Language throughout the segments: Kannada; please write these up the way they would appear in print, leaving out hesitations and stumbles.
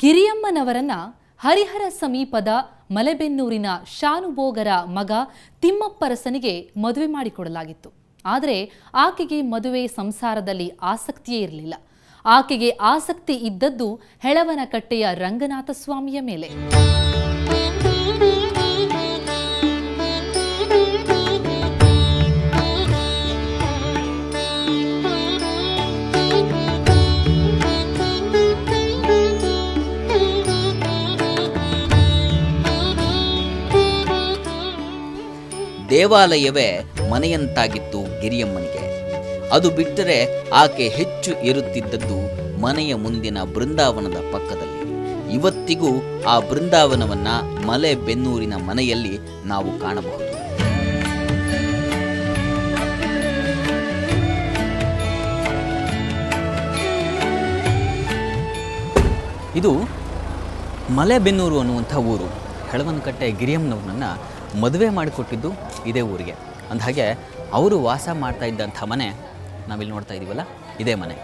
ಗಿರಿಯಮ್ಮನವರನ್ನ ಹರಿಹರ ಸಮೀಪದ ಮಲೆಬೆನ್ನೂರಿನ ಶಾನುಭೋಗರ ಮಗ ತಿಮ್ಮಪ್ಪರಸನಿಗೆ ಮದುವೆ ಮಾಡಿಕೊಡಲಾಗಿತ್ತು. ಆದರೆ ಆಕೆಗೆ ಮದುವೆ ಸಂಸಾರದಲ್ಲಿ ಆಸಕ್ತಿಯೇ ಇರಲಿಲ್ಲ. ಆಕೆಗೆ ಆಸಕ್ತಿ ಇದ್ದದ್ದು ಹೆಳವನಕಟ್ಟೆಯ ರಂಗನಾಥ ಸ್ವಾಮಿಯ ಮೇಲೆ. ದೇವಾಲಯವೇ ಮನೆಯಂತಾಗಿತ್ತು ಗಿರಿಯಮ್ಮನಿಗೆ. ಅದು ಬಿಟ್ಟರೆ ಆಕೆ ಹೆಚ್ಚು ಇರುತ್ತಿದ್ದದ್ದು ಮನೆಯ ಮುಂದಿನ ಬೃಂದಾವನದ ಪಕ್ಕದಲ್ಲಿ. ಇವತ್ತಿಗೂ ಆ ಬೃಂದಾವನವನ್ನ ಮಲೆಬೆನ್ನೂರಿನ ಮನೆಯಲ್ಲಿ ನಾವು ಕಾಣಬಹುದು. ಇದು ಮಲೆಬೆನ್ನೂರು ಅನ್ನುವಂಥ ಊರು. ಹೆಳವನಕಟ್ಟೆ ಗಿರಿಯಮ್ಮನವ್ರನ್ನ ಮದುವೆ ಮಾಡಿಕೊಟ್ಟಿದ್ದು ಇದೇ ಊರಿಗೆ. ಅಂದಹಾಗೆ ಅವರು ವಾಸ ಮಾಡ್ತಾ ಇದ್ದಂಥ ಮನೆ ನಾವಿಲ್ಲಿ ನೋಡ್ತಾ ಇದ್ದೀವಲ್ಲ, ಇದೇ ಮನೆ.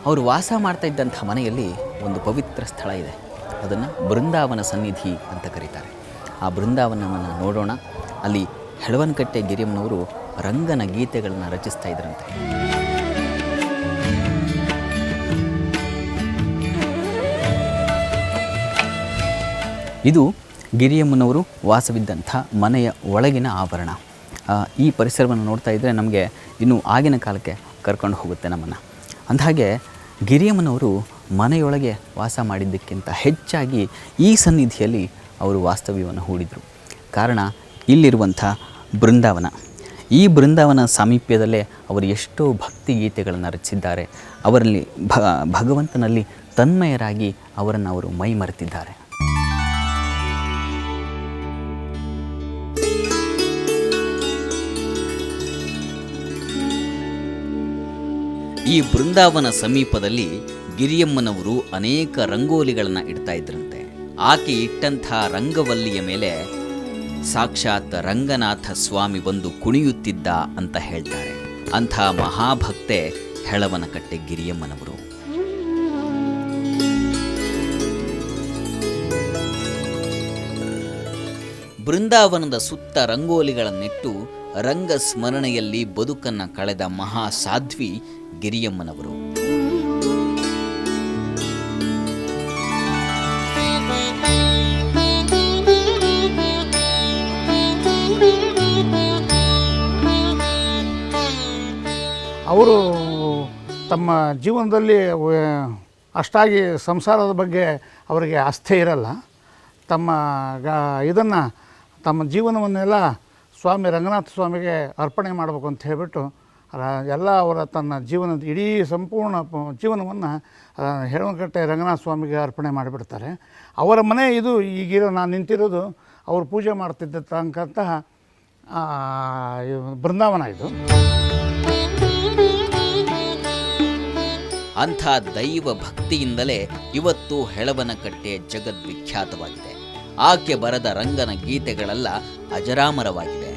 ಅವರು ವಾಸ ಮಾಡ್ತಾ ಇದ್ದಂಥ ಮನೆಯಲ್ಲಿ ಒಂದು ಪವಿತ್ರ ಸ್ಥಳ ಇದೆ. ಅದನ್ನು ಬೃಂದಾವನ ಸನ್ನಿಧಿ ಅಂತ ಕರೀತಾರೆ. ಆ ಬೃಂದಾವನವನ್ನು ನೋಡೋಣ. ಅಲ್ಲಿ ಹೆಳವನಕಟ್ಟೆ ಗಿರಿಯಮ್ಮನವರು ರಂಗನ ಗೀತೆಗಳನ್ನು ರಚಿಸ್ತಾ ಇದ್ರಂತೆ. ಇದು ಗಿರಿಯಮ್ಮನವರು ವಾಸವಿದ್ದಂಥ ಮನೆಯ ಒಳಗಿನ ಆವರಣ. ಈ ಪರಿಸರವನ್ನು ನೋಡ್ತಾ ಇದ್ದರೆ ನಮಗೆ ಇನ್ನೂ ಆಗಿನ ಕಾಲಕ್ಕೆ ಕರ್ಕೊಂಡು ಹೋಗುತ್ತೆ ನಮ್ಮನ್ನು. ಅಂದಹಾಗೆ ಗಿರಿಯಮ್ಮನವರು ಮನೆಯೊಳಗೆ ವಾಸ ಮಾಡಿದ್ದಕ್ಕಿಂತ ಹೆಚ್ಚಾಗಿ ಈ ಸನ್ನಿಧಿಯಲ್ಲಿ ಅವರು ವಾಸ್ತವ್ಯವನ್ನು ಹೂಡಿದರು. ಕಾರಣ ಇಲ್ಲಿರುವಂಥ ಬೃಂದಾವನ. ಈ ಬೃಂದಾವನ ಸಾಮೀಪ್ಯದಲ್ಲೇ ಅವರು ಎಷ್ಟೋ ಭಕ್ತಿ ಗೀತೆಗಳನ್ನು ರಚಿಸಿದ್ದಾರೆ. ಅವರಲ್ಲಿ ಭಗವಂತನಲ್ಲಿ ತನ್ಮಯರಾಗಿ ಅವರನ್ನು ಅವರು ಮೈ ಮರೆತಿದ್ದಾರೆ. ಈ ಬೃಂದಾವನ ಸಮೀಪದಲ್ಲಿ ಗಿರಿಯಮ್ಮನವರು ಅನೇಕ ರಂಗೋಲಿಗಳನ್ನು ಇಡ್ತಾ ಇದ್ರಂತೆ. ಆಕೆ ಇಟ್ಟಂಥ ರಂಗವಲ್ಲಿಯ ಮೇಲೆ ಸಾಕ್ಷಾತ್ ರಂಗನಾಥ ಸ್ವಾಮಿ ಬಂದು ಕುಣಿಯುತ್ತಿದ್ದ ಅಂತ ಹೇಳ್ತಾರೆ. ಅಂಥ ಮಹಾಭಕ್ತೆ ಹೆಳವನಕಟ್ಟೆ ಗಿರಿಯಮ್ಮನವರು. ಬೃಂದಾವನದ ಸುತ್ತ ರಂಗೋಲಿಗಳನ್ನಿಟ್ಟು ರಂಗ ಸ್ಮರಣೆಯಲ್ಲಿ ಬದುಕನ್ನು ಕಳೆದ ಮಹಾ ಸಾಧ್ವಿ ಗಿರಿಯಮ್ಮನವರು. ಅವರು ತಮ್ಮ ಜೀವನದಲ್ಲಿ ಅಷ್ಟಾಗಿ ಸಂಸಾರದ ಬಗ್ಗೆ ಅವರಿಗೆ ಆಸ್ಥೆ ಇರಲ್ಲ. ಇದನ್ನು ತಮ್ಮ ಜೀವನವನ್ನೆಲ್ಲ ಸ್ವಾಮಿ ರಂಗನಾಥ ಸ್ವಾಮಿಗೆ ಅರ್ಪಣೆ ಮಾಡಬೇಕು ಅಂತ ಹೇಳಿಬಿಟ್ಟು ಎಲ್ಲ ಅವರ ತನ್ನ ಜೀವನದ ಇಡೀ ಸಂಪೂರ್ಣ ಜೀವನವನ್ನು ಹೆಳವನಕಟ್ಟೆ ರಂಗನಾಥ ಸ್ವಾಮಿಗೆ ಅರ್ಪಣೆ ಮಾಡಿಬಿಡ್ತಾರೆ. ಅವರ ಮನೆ ಇದು. ಈಗಿರೋ ನಾನು ನಿಂತಿರೋದು ಅವರು ಪೂಜೆ ಮಾಡ್ತಿದ್ದಂತಹ ಬೃಂದಾವನ ಇದು. ಅಂಥ ದೈವ ಭಕ್ತಿಯಿಂದಲೇ ಇವತ್ತು ಹೆಳವನಕಟ್ಟೆ ಜಗದ್ವಿಖ್ಯಾತವಾಗಿದೆ. ಆಕೆ ಬರೆದ ರಂಗನ ಗೀತೆಗಳೆಲ್ಲ ಅಜರಾಮರವಾಗಿವೆ.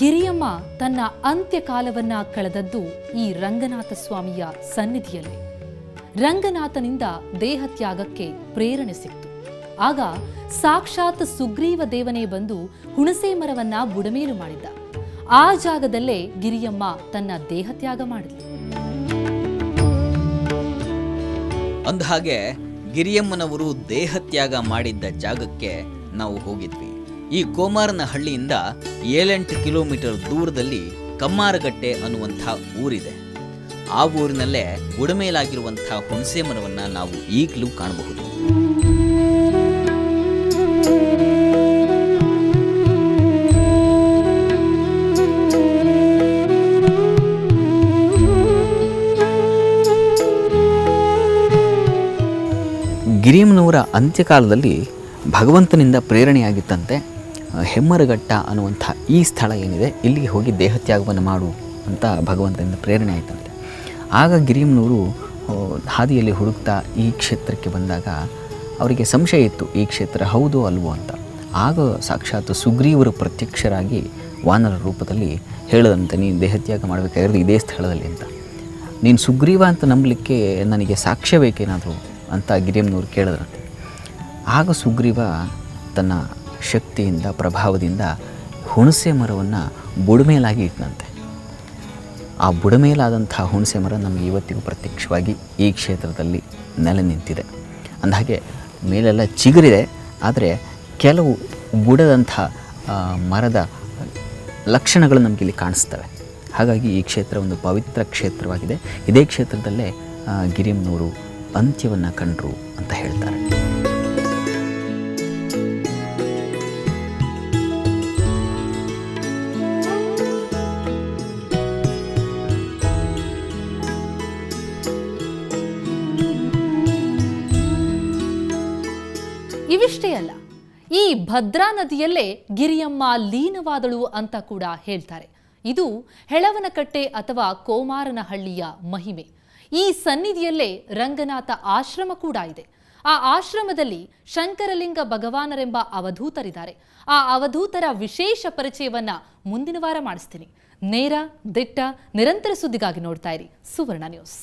ಗಿರಿಯಮ್ಮ ತನ್ನ ಅಂತ್ಯಕಾಲವನ್ನ ಕಳೆದದ್ದು ಈ ರಂಗನಾಥ ಸ್ವಾಮಿಯ ಸನ್ನಿಧಿಯಲ್ಲಿ. ರಂಗನಾಥನಿಂದ ದೇಹತ್ಯಾಗಕ್ಕೆ ಪ್ರೇರಣೆ ಸಿಕ್ತು. ಆಗ ಸಾಕ್ಷಾತ್ ಸುಗ್ರೀವ ದೇವನೇ ಬಂದು ಹುಣಸೆ ಮರವನ್ನ ಬುಡಮೇಲು ಮಾಡಿದ್ದ. ಆ ಜಾಗದಲ್ಲೇ ಗಿರಿಯಮ್ಮ ತನ್ನ ದೇಹತ್ಯಾಗ ಮಾಡಿದ್ಲು. ಅಂದಹಾಗೆ ಗಿರಿಯಮ್ಮನವರು ದೇಹತ್ಯಾಗ ಮಾಡಿದ್ದ ಜಾಗಕ್ಕೆ ನಾವು ಹೋಗಿದ್ವಿ. ಈ ಕೋಮಾರನಹಳ್ಳಿಯಿಂದ 7-8 ಕಿಲೋಮೀಟರ್ ದೂರದಲ್ಲಿ ಕಮ್ಮಾರಗಟ್ಟೆ ಅನ್ನುವಂಥ ಊರಿದೆ. ಆ ಊರಿನಲ್ಲೇ ಬುಡಮೇಲಾಗಿರುವಂಥ ಹುಣಸೆ ಮರವನ್ನು ನಾವು ಈಗಲೂ ಕಾಣಬಹುದು. ಗಿರಿಯಮ್ಮನವರ ಅಂತ್ಯಕಾಲದಲ್ಲಿ ಭಗವಂತನಿಂದ ಪ್ರೇರಣೆಯಾಗಿತ್ತಂತೆ. ಹೆಮ್ಮರಘಟ್ಟ ಅನ್ನುವಂಥ ಈ ಸ್ಥಳ ಏನಿದೆ, ಇಲ್ಲಿಗೆ ಹೋಗಿ ದೇಹತ್ಯಾಗವನ್ನು ಮಾಡು ಅಂತ ಭಗವಂತನಿಂದ ಪ್ರೇರಣೆ ಆಯಿತಂತೆ. ಆಗ ಗಿರಿಯಮ್ಮನವರು ಹಾದಿಯಲ್ಲಿ ಹುಡುಕ್ತಾ ಈ ಕ್ಷೇತ್ರಕ್ಕೆ ಬಂದಾಗ ಅವರಿಗೆ ಸಂಶಯ ಇತ್ತು, ಈ ಕ್ಷೇತ್ರ ಹೌದೋ ಅಲ್ವೋ ಅಂತ. ಆಗ ಸಾಕ್ಷಾತ್ ಸುಗ್ರೀವರು ಪ್ರತ್ಯಕ್ಷರಾಗಿ ವಾನರ ರೂಪದಲ್ಲಿ ಹೇಳದಂತೆ ನೀನು ದೇಹತ್ಯಾಗ ಮಾಡಬೇಕಾಗಿರೋದು ಇದೇ ಸ್ಥಳದಲ್ಲಿ ಅಂತ. ನೀನು ಸುಗ್ರೀವ ಅಂತ ನಂಬಲಿಕ್ಕೆ ನನಗೆ ಸಾಕ್ಷ್ಯ ಬೇಕೇನಾದರೂ ಅಂತ ಗಿರಿಯಮ್ಮನವ್ರು ಕೇಳಿದ್ರಂತೆ. ಆಗ ಸುಗ್ರೀವ ತನ್ನ ಶಕ್ತಿಯಿಂದ ಪ್ರಭಾವದಿಂದ ಹುಣಸೆ ಮರವನ್ನು ಬುಡಮೇಲಾಗಿ ಇಟ್ಟನಂತೆ. ಆ ಬುಡಮೇಲಾದಂಥ ಹುಣಸೆ ಮರ ನಮಗೆ ಇವತ್ತಿಗೂ ಪ್ರತ್ಯಕ್ಷವಾಗಿ ಈ ಕ್ಷೇತ್ರದಲ್ಲಿ ನೆಲೆ ನಿಂತಿದೆ. ಅಂದಹಾಗೆ ಮೇಲೆಲ್ಲ ಚಿಗುರಿದೆ, ಆದರೆ ಕೆಲವು ಬುಡದಂಥ ಮರದ ಲಕ್ಷಣಗಳು ನಮಗಿಲ್ಲಿ ಕಾಣಿಸ್ತವೆ. ಹಾಗಾಗಿ ಈ ಕ್ಷೇತ್ರ ಒಂದು ಪವಿತ್ರ ಕ್ಷೇತ್ರವಾಗಿದೆ. ಇದೇ ಕ್ಷೇತ್ರದಲ್ಲೇ ಗಿರಿಯಮ್ಮನವರು ಅಂತ್ಯವನ್ನು ಕಂಡರು ಅಂತ ಹೇಳ್ತಾರೆ. ಇವಿಷ್ಟೇ ಅಲ್ಲ, ಈ ಭದ್ರಾ ನದಿಯಲ್ಲೇ ಗಿರಿಯಮ್ಮ ಲೀನವಾದಳು ಅಂತ ಕೂಡ ಹೇಳ್ತಾರೆ. ಇದು ಹೆಳವನಕಟ್ಟೆ ಅಥವಾ ಕೋಮಾರನಹಳ್ಳಿಯ ಮಹಿಮೆ. ಈ ಸನ್ನಿಧಿಯಲ್ಲೇ ರಂಗನಾಥ ಆಶ್ರಮ ಕೂಡ ಇದೆ. ಆ ಆಶ್ರಮದಲ್ಲಿ ಶಂಕರಲಿಂಗ ಭಗವಾನರೆಂಬ ಅವಧೂತರಿದ್ದಾರೆ. ಆ ಅವಧೂತರ ವಿಶೇಷ ಪರಿಚಯವನ್ನ ಮುಂದಿನ ವಾರ ಮಾಡಿಸ್ತೀನಿ. ನೇರ, ದಿಟ್ಟ, ನಿರಂತರ ಸುದ್ದಿಗಾಗಿ ನೋಡ್ತಾ ಇರಿ ಸುವರ್ಣ ನ್ಯೂಸ್.